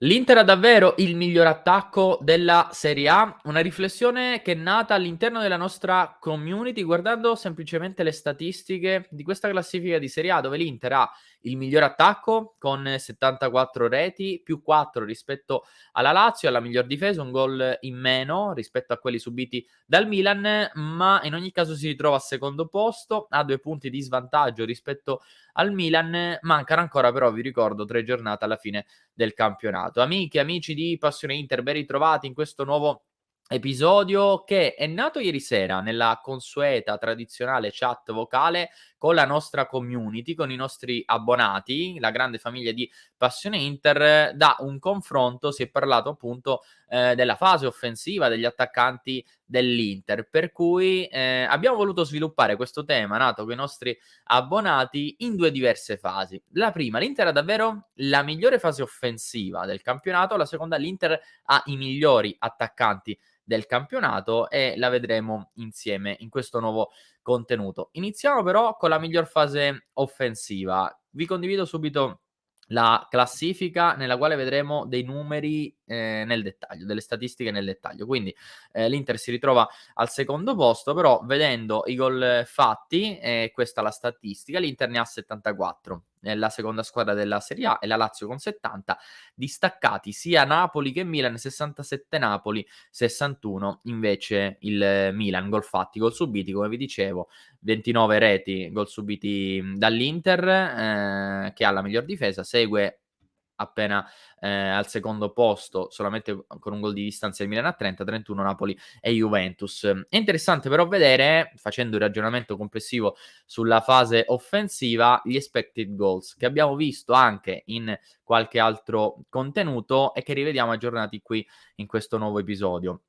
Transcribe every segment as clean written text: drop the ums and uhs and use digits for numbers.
L'Inter ha davvero il miglior attacco della Serie A? Una riflessione che è nata all'interno della nostra community guardando semplicemente le statistiche di questa classifica di Serie A, dove l'Inter ha il miglior attacco con 74 reti, più 4 rispetto alla Lazio, ha la miglior difesa, un gol in meno rispetto a quelli subiti dal Milan, ma in ogni caso si ritrova al secondo posto, ha 2 punti di svantaggio rispetto al Milan, mancano ancora però, vi ricordo, 3 giornate alla fine del campionato. Amiche, amici di Passione Inter, ben ritrovati in questo nuovo episodio che è nato ieri sera nella consueta, tradizionale chat vocale con la nostra community, con i nostri abbonati, la grande famiglia di Passione Inter. Da un confronto si è parlato appunto della fase offensiva degli attaccanti dell'Inter, per cui abbiamo voluto sviluppare questo tema nato con i nostri abbonati in 2 diverse fasi. La prima, l'Inter ha davvero la migliore fase offensiva del campionato, la seconda, l'Inter ha i migliori attaccanti del campionato e la vedremo insieme in questo nuovo contenuto. Iniziamo però con la miglior fase offensiva. Vi condivido subito la classifica nella quale vedremo dei numeri, nel dettaglio, delle statistiche nel dettaglio. Quindi, l'Inter si ritrova al secondo posto, però vedendo i gol fatti, questa la statistica, l'Inter ne ha 74. È la seconda squadra della Serie A e la Lazio con 70, distaccati sia Napoli che Milan, 67 Napoli, 61 invece il Milan. Gol fatti, gol subiti, come vi dicevo, 29 reti, gol subiti dall'Inter, che ha la miglior difesa, segue appena al secondo posto, solamente con un gol di distanza il Milan a 30, 31 Napoli e Juventus. È interessante però vedere, facendo il ragionamento complessivo sulla fase offensiva, gli expected goals, che abbiamo visto anche in qualche altro contenuto e che rivediamo aggiornati qui in questo nuovo episodio.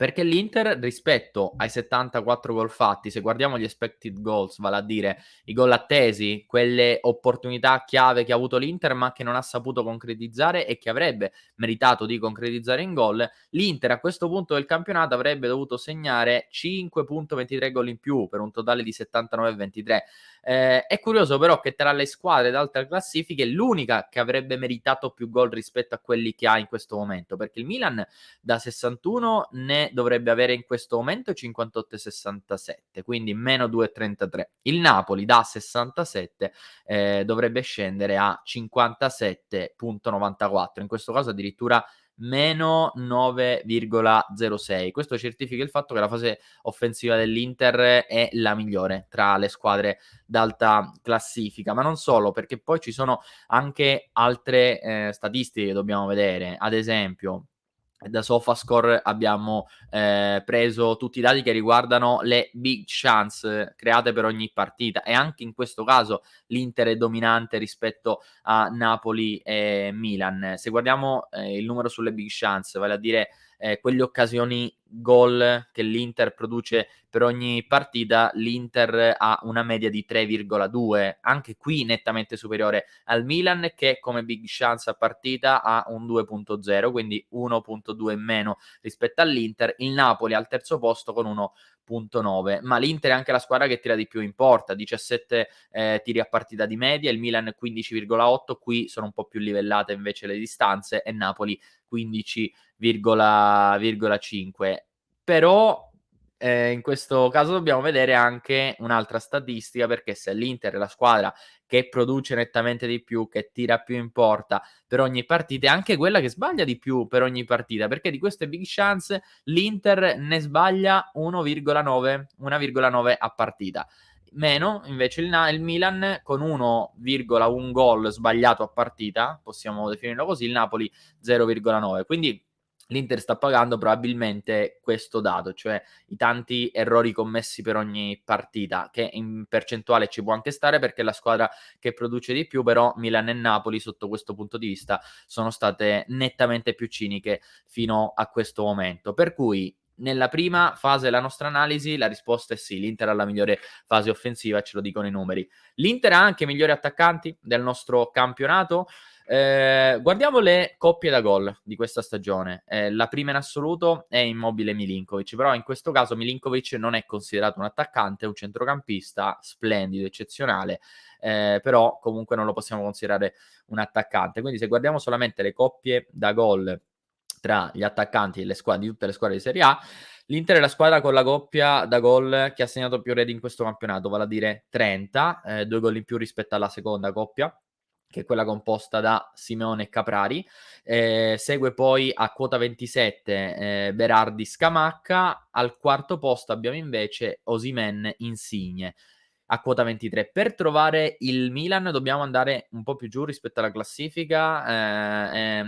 Perché l'Inter rispetto ai 74 gol fatti, se guardiamo gli expected goals, vale a dire i gol attesi, quelle opportunità chiave che ha avuto l'Inter ma che non ha saputo concretizzare e che avrebbe meritato di concretizzare in gol, l'Inter a questo punto del campionato avrebbe dovuto segnare 5.23 gol in più per un totale di 79,23. È curioso però che tra le squadre d'altre classifiche l'unica che avrebbe meritato più gol rispetto a quelli che ha in questo momento, perché il Milan da 61 ne dovrebbe avere in questo momento 58,67, quindi meno 2,33. Il Napoli da 67 dovrebbe scendere a 57,94, in questo caso addirittura meno 9,06. Questo certifica il fatto che la fase offensiva dell'Inter è la migliore tra le squadre d'alta classifica, ma non solo, perché poi ci sono anche altre statistiche che dobbiamo vedere. Ad esempio, da Sofascore abbiamo preso tutti i dati che riguardano le big chance create per ogni partita e anche in questo caso l'Inter è dominante rispetto a Napoli e Milan. Se guardiamo il numero sulle big chance, vale a dire quelle occasioni gol che l'Inter produce per ogni partita, l'Inter ha una media di 3,2, anche qui nettamente superiore al Milan che come big chance a partita ha un 2,0, quindi 1,2 in meno rispetto all'Inter. Il Napoli al terzo posto con 1,9, ma l'Inter è anche la squadra che tira di più in porta, 17 tiri a partita di media, il Milan 15,8, qui sono un po' più livellate invece le distanze e Napoli 15,5. Però in questo caso dobbiamo vedere anche un'altra statistica, perché se l'Inter è la squadra che produce nettamente di più, che tira più in porta per ogni partita, è anche quella che sbaglia di più per ogni partita, perché di queste big chance l'Inter ne sbaglia 1,9 a partita. Meno invece il Milan con 1,1 gol sbagliato a partita, possiamo definirlo così, il Napoli 0,9. Quindi l'Inter sta pagando probabilmente questo dato, cioè i tanti errori commessi per ogni partita, che in percentuale ci può anche stare perché è la squadra che produce di più, però Milan e Napoli sotto questo punto di vista sono state nettamente più ciniche fino a questo momento. Per cui nella prima fase della nostra analisi la risposta è sì, l'Inter ha la migliore fase offensiva, ce lo dicono i numeri. L'Inter ha anche i migliori attaccanti del nostro campionato? Guardiamo le coppie da gol di questa stagione. La prima in assoluto è Immobile Milinkovic, però in questo caso Milinkovic non è considerato un attaccante, è un centrocampista splendido, eccezionale, però comunque non lo possiamo considerare un attaccante. Quindi se guardiamo solamente le coppie da gol tra gli attaccanti di tutte le squadre di Serie A, l'Inter è la squadra con la coppia da gol che ha segnato più reti in questo campionato, vale a dire 30, 2 gol in più rispetto alla seconda coppia, che è quella composta da Simeone e Caprari. Segue poi a quota 27 Berardi Scamacca, al quarto posto abbiamo invece Osimhen Insigne a quota 23. Per trovare il Milan dobbiamo andare un po' più giù rispetto alla classifica.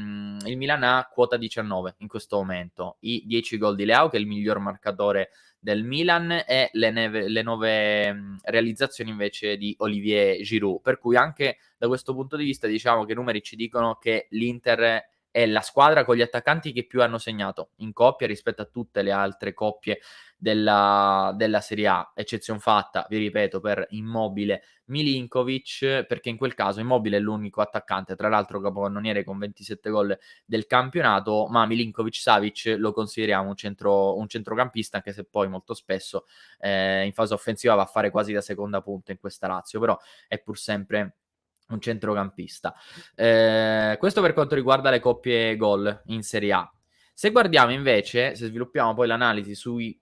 Il Milan ha quota 19 in questo momento. I 10 gol di Leao, che è il miglior marcatore del Milan, e le 9 realizzazioni invece di Olivier Giroud. Per cui anche da questo punto di vista diciamo che i numeri ci dicono che l'Inter è la squadra con gli attaccanti che più hanno segnato in coppia rispetto a tutte le altre coppie della Serie A, eccezion fatta, vi ripeto, per Immobile Milinkovic, perché in quel caso Immobile è l'unico attaccante, tra l'altro capocannoniere con 27 gol del campionato, ma Milinkovic-Savic lo consideriamo un centrocampista, anche se poi molto spesso in fase offensiva va a fare quasi da seconda punta in questa Lazio, però è pur sempre un centrocampista. Questo per quanto riguarda le coppie gol in Serie A. Se guardiamo invece, se sviluppiamo poi l'analisi sugli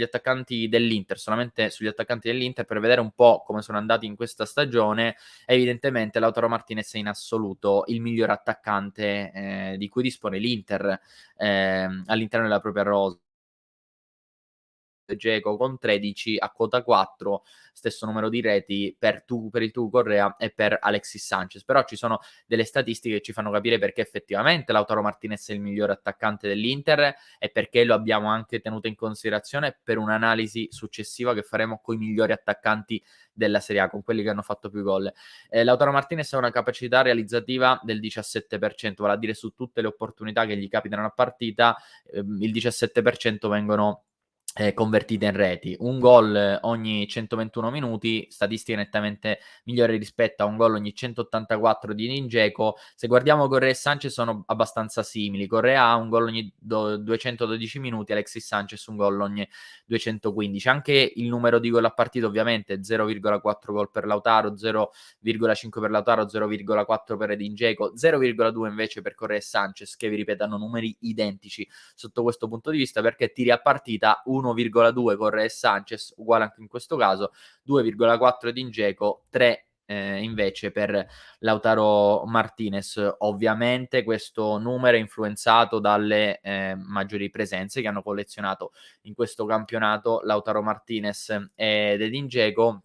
attaccanti dell'Inter, solamente sugli attaccanti dell'Inter, per vedere un po' come sono andati in questa stagione, evidentemente Lautaro Martinez è in assoluto il miglior attaccante di cui dispone l'Inter all'interno della propria rosa. Dzeko con 13 a quota 4, stesso numero di reti per il Tucu Correa e per Alexis Sanchez. Però ci sono delle statistiche che ci fanno capire perché effettivamente Lautaro Martinez è il migliore attaccante dell'Inter e perché lo abbiamo anche tenuto in considerazione per un'analisi successiva che faremo con i migliori attaccanti della Serie A, con quelli che hanno fatto più gol. Lautaro Martinez ha una capacità realizzativa del 17%, vale a dire su tutte le opportunità che gli capitano a partita, il 17% vengono convertite in reti. Un gol ogni 121 minuti, statistiche nettamente migliori rispetto a un gol ogni 184 di Dzeko. Se guardiamo Correa e Sanchez sono abbastanza simili. Correa ha un gol ogni 212 minuti, Alexis Sanchez un gol ogni 215. Anche il numero di gol a partita ovviamente 0,4 gol per Lautaro, 0,5 per Lautaro, 0,4 per Edin Dzeko, 0,2 invece per Correa e Sanchez, che vi ripeto hanno numeri identici sotto questo punto di vista, perché tiri a partita 1,2 Correa e Sanchez, uguale anche in questo caso, 2,4 di Dzeko, 3 invece per Lautaro Martinez. Ovviamente questo numero è influenzato dalle maggiori presenze che hanno collezionato in questo campionato Lautaro Martinez ed Edin Dzeko,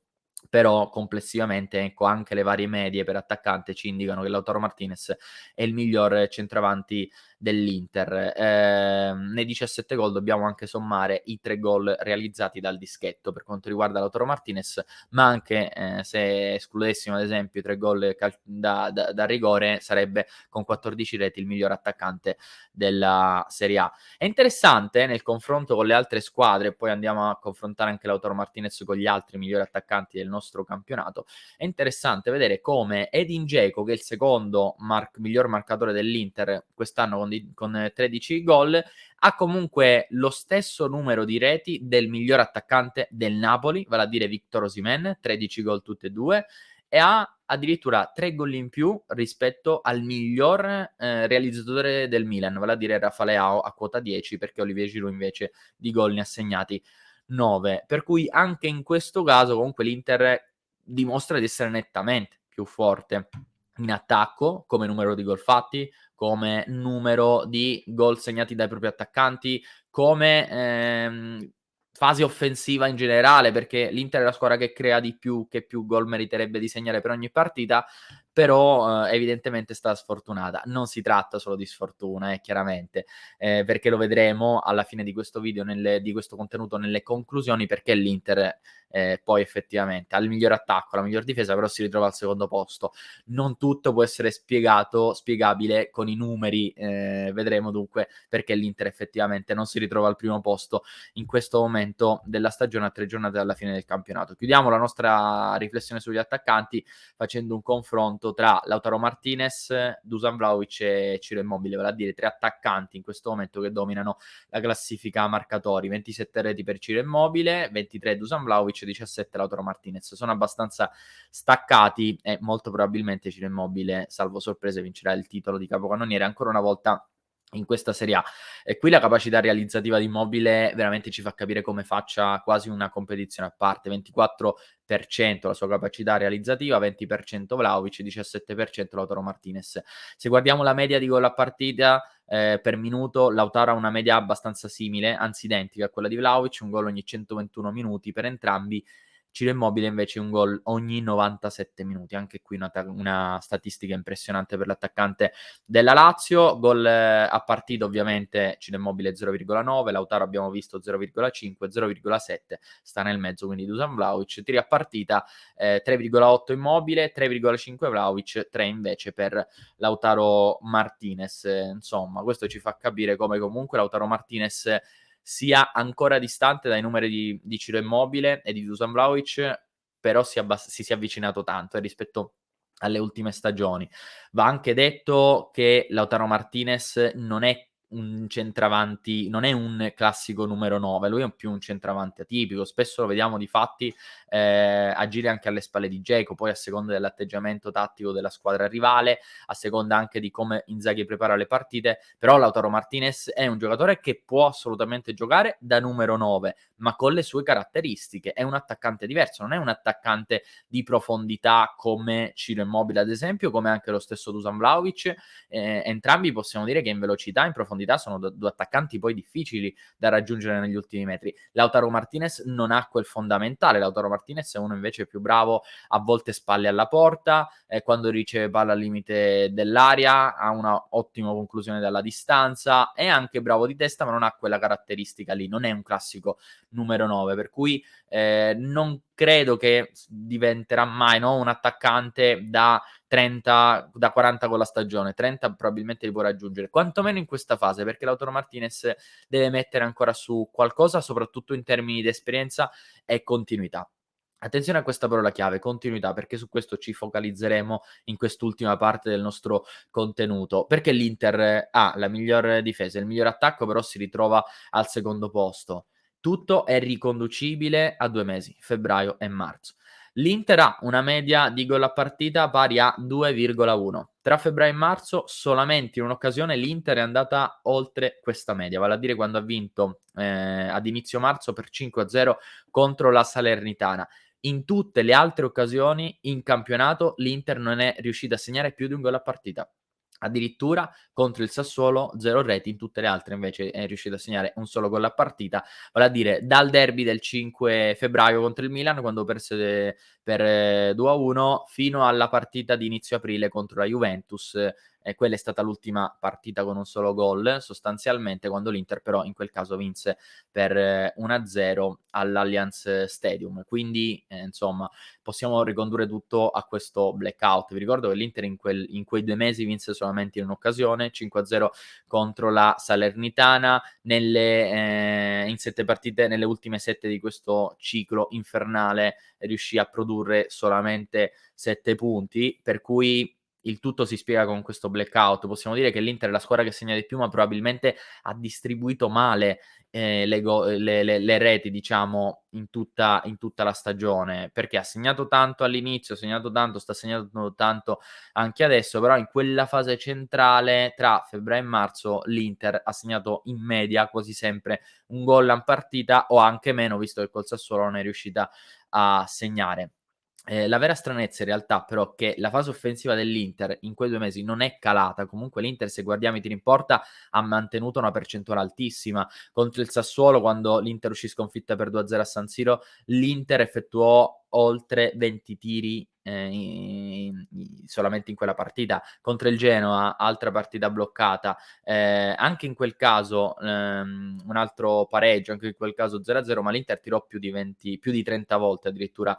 però complessivamente ecco anche le varie medie per attaccante ci indicano che Lautaro Martinez è il miglior centravanti dell'Inter. Nei 17 gol dobbiamo anche sommare i 3 gol realizzati dal dischetto per quanto riguarda Lautaro Martinez, ma anche se escludessimo ad esempio i 3 gol da rigore, sarebbe con 14 reti il miglior attaccante della Serie A. È interessante nel confronto con le altre squadre, poi andiamo a confrontare anche Lautaro Martinez con gli altri migliori attaccanti del nostro campionato. È interessante vedere come Edin Dzeko, che è il secondo miglior marcatore dell'Inter quest'anno con 13 gol, ha comunque lo stesso numero di reti del miglior attaccante del Napoli, vale a dire Victor Osimhen, 13 gol tutte e due, e ha addirittura 3 gol in più rispetto al miglior realizzatore del Milan, vale a dire Rafa Leao a quota 10, perché Olivier Giroud invece di gol ne ha segnati 9. Per cui anche in questo caso comunque l'Inter dimostra di essere nettamente più forte in attacco, come numero di gol fatti, come numero di gol segnati dai propri attaccanti, come fase offensiva in generale, perché l'Inter è la squadra che crea di più, che più gol meriterebbe di segnare per ogni partita, però evidentemente è stata sfortunata. Non si tratta solo di sfortuna, chiaramente, perché lo vedremo alla fine di questo video, di questo contenuto, nelle conclusioni, perché l'Inter poi effettivamente ha il miglior attacco, la miglior difesa, però si ritrova al secondo posto. Non tutto può essere spiegabile con i numeri, vedremo dunque perché l'Inter effettivamente non si ritrova al primo posto in questo momento della stagione, a 3 giornate dalla fine del campionato. Chiudiamo la nostra riflessione sugli attaccanti facendo un confronto assoluto tra Lautaro Martinez, Dusan Vlahovic e Ciro Immobile, vale a dire 3 attaccanti in questo momento che dominano la classifica marcatori: 27 reti per Ciro Immobile, 23 Dusan Vlahovic, 17 Lautaro Martinez. Sono abbastanza staccati e molto probabilmente Ciro Immobile, salvo sorprese, vincerà il titolo di capocannoniere ancora una volta in questa Serie A. E qui la capacità realizzativa di Immobile veramente ci fa capire come faccia quasi una competizione a parte: 24% la sua capacità realizzativa, 20% Vlahovic, 17% Lautaro Martinez. Se guardiamo la media di gol a partita per minuto, Lautaro ha una media abbastanza simile, anzi identica a quella di Vlahovic, un gol ogni 121 minuti per entrambi. Ciro Immobile invece un gol ogni 97 minuti, anche qui una statistica impressionante per l'attaccante della Lazio. Gol a partita ovviamente Ciro Immobile 0,9, Lautaro abbiamo visto 0,5, 0,7 sta nel mezzo, quindi Dusan Vlahovic. Tiri a partita 3,8 Immobile, 3,5 Vlahovic, 3 invece per Lautaro Martinez. Insomma, questo ci fa capire come comunque Lautaro Martinez sia ancora distante dai numeri di Ciro Immobile e di Dusan Vlahovic, però si sia avvicinato tanto rispetto alle ultime stagioni. Va anche detto che Lautaro Martinez non è un centravanti, non è un classico numero 9, lui è più un centravanti atipico, spesso lo vediamo difatti agire anche alle spalle di Dzeko, poi a seconda dell'atteggiamento tattico della squadra rivale, a seconda anche di come Inzaghi prepara le partite, però Lautaro Martinez è un giocatore che può assolutamente giocare da numero 9, ma con le sue caratteristiche, è un attaccante diverso, non è un attaccante di profondità come Ciro Immobile ad esempio, come anche lo stesso Dusan Vlahovic. Entrambi possiamo dire che in velocità e in profondità sono due attaccanti poi difficili da raggiungere negli ultimi metri. Lautaro Martinez non ha quel fondamentale, Lautaro Martinez è uno invece più bravo a volte spalle alla porta, quando riceve palla al limite dell'area ha una ottima conclusione dalla distanza, è anche bravo di testa ma non ha quella caratteristica lì, non è un classico numero 9, per cui non credo che diventerà mai, no, un attaccante da 30, da 40 con la stagione, 30 probabilmente li può raggiungere, quantomeno in questa fase, perché Lautaro Martinez deve mettere ancora su qualcosa, soprattutto in termini di esperienza e continuità. Attenzione a questa parola chiave, continuità, perché su questo ci focalizzeremo in quest'ultima parte del nostro contenuto. Perché l'Inter ha la miglior difesa, il miglior attacco, però si ritrova al secondo posto. Tutto è riconducibile a 2 mesi, febbraio e marzo. L'Inter ha una media di gol a partita pari a 2,1. Tra febbraio e marzo solamente in un'occasione l'Inter è andata oltre questa media, vale a dire quando ha vinto ad inizio marzo per 5-0 contro la Salernitana. In tutte le altre occasioni in campionato l'Inter non è riuscita a segnare più di un gol a partita. Addirittura contro il Sassuolo 0 reti, in tutte le altre invece è riuscito a segnare un solo gol a partita, vale a dire dal derby del 5 febbraio contro il Milan, quando perse per 2-1, fino alla partita di inizio aprile contro la Juventus. Quella è stata l'ultima partita con un solo gol, sostanzialmente, quando l'Inter però in quel caso vinse per 1-0 all'Allianz Stadium. Quindi, insomma, possiamo ricondurre tutto a questo blackout. Vi ricordo che l'Inter in quei 2 mesi vinse solamente in un'occasione, 5-0 contro la Salernitana, in 7 partite, nelle ultime 7 di questo ciclo infernale, riuscì a produrre solamente 7 punti, per cui il tutto si spiega con questo blackout. Possiamo dire che l'Inter è la squadra che segna di più, ma probabilmente ha distribuito male le reti, diciamo, in tutta la stagione, perché ha segnato tanto all'inizio, ha segnato tanto, sta segnando tanto anche adesso, però in quella fase centrale tra febbraio e marzo l'Inter ha segnato in media quasi sempre un gol a partita o anche meno, visto che col Sassuolo non è riuscita a segnare. La vera stranezza in realtà però che la fase offensiva dell'Inter in quei 2 mesi non è calata, comunque l'Inter, se guardiamo i tiri in porta, ha mantenuto una percentuale altissima. Contro il Sassuolo, quando l'Inter uscì sconfitta per 2-0 a San Siro, l'Inter effettuò oltre 20 tiri solamente in quella partita. Contro il Genoa, altra partita bloccata, anche in quel caso un altro pareggio, anche in quel caso 0-0, ma l'Inter tirò più di 30 volte addirittura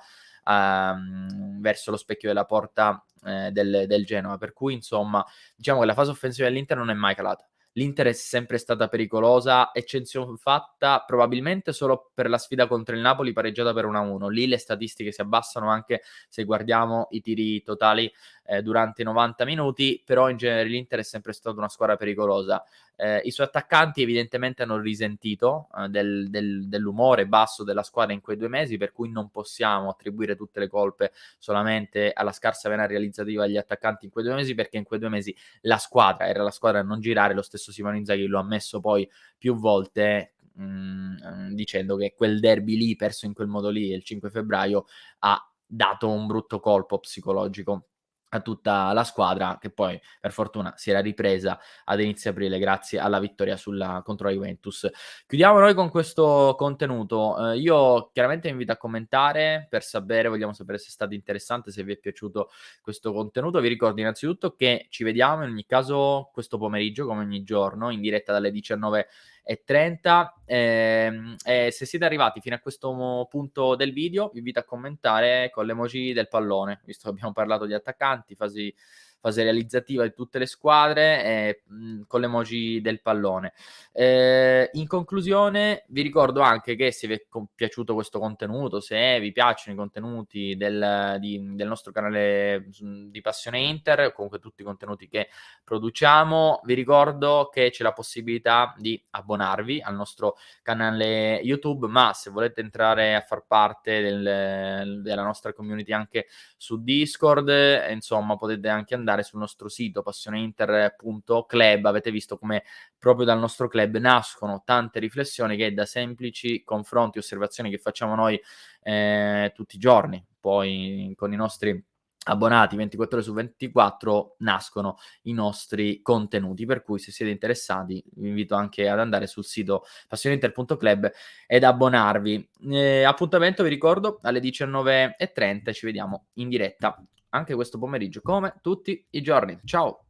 verso lo specchio della porta del Genoa, per cui insomma diciamo che la fase offensiva dell'Inter non è mai calata. L'Inter è sempre stata pericolosa, eccezion fatta probabilmente solo per la sfida contro il Napoli pareggiata per 1-1. Lì le statistiche si abbassano anche se guardiamo i tiri totali, durante i 90 minuti, però in genere l'Inter è sempre stata una squadra pericolosa. I suoi attaccanti evidentemente hanno risentito, dell'umore basso della squadra in quei 2 mesi, per cui non possiamo attribuire tutte le colpe solamente alla scarsa vena realizzativa degli attaccanti in quei 2 mesi, perché in quei 2 mesi la squadra era la squadra a non girare. Lo stesso Simone Inzaghi lo ha ammesso poi più volte, dicendo che quel derby lì, perso in quel modo lì, il 5 febbraio, ha dato un brutto colpo psicologico a tutta la squadra, che poi per fortuna si era ripresa ad inizio aprile grazie alla vittoria contro la Juventus. Chiudiamo noi con questo contenuto. Io chiaramente vi invito a commentare per sapere, vogliamo sapere se è stato interessante, se vi è piaciuto questo contenuto. Vi ricordo innanzitutto che ci vediamo in ogni caso questo pomeriggio, come ogni giorno, in diretta dalle 19:30. E se siete arrivati fino a questo punto del video, vi invito a commentare con l'emoji del pallone, visto che abbiamo parlato di attaccanti, fase realizzativa di tutte le squadre, con l'emoji del pallone. In conclusione, vi ricordo anche che se vi è piaciuto questo contenuto, se vi piacciono i contenuti del nostro canale di Passione Inter, comunque tutti i contenuti che produciamo, vi ricordo che c'è la possibilità di abbonarvi al nostro canale YouTube, ma se volete entrare a far parte della nostra community anche su Discord, insomma potete anche andare sul nostro sito passioneinter.club. Avete visto come proprio dal nostro club nascono tante riflessioni che da semplici confronti, osservazioni che facciamo noi tutti i giorni, poi con i nostri abbonati 24 ore su 24 nascono i nostri contenuti, per cui se siete interessati vi invito anche ad andare sul sito passioneinter.club ed abbonarvi. Appuntamento, vi ricordo, alle 19:30, ci vediamo in diretta anche questo pomeriggio come tutti i giorni. Ciao!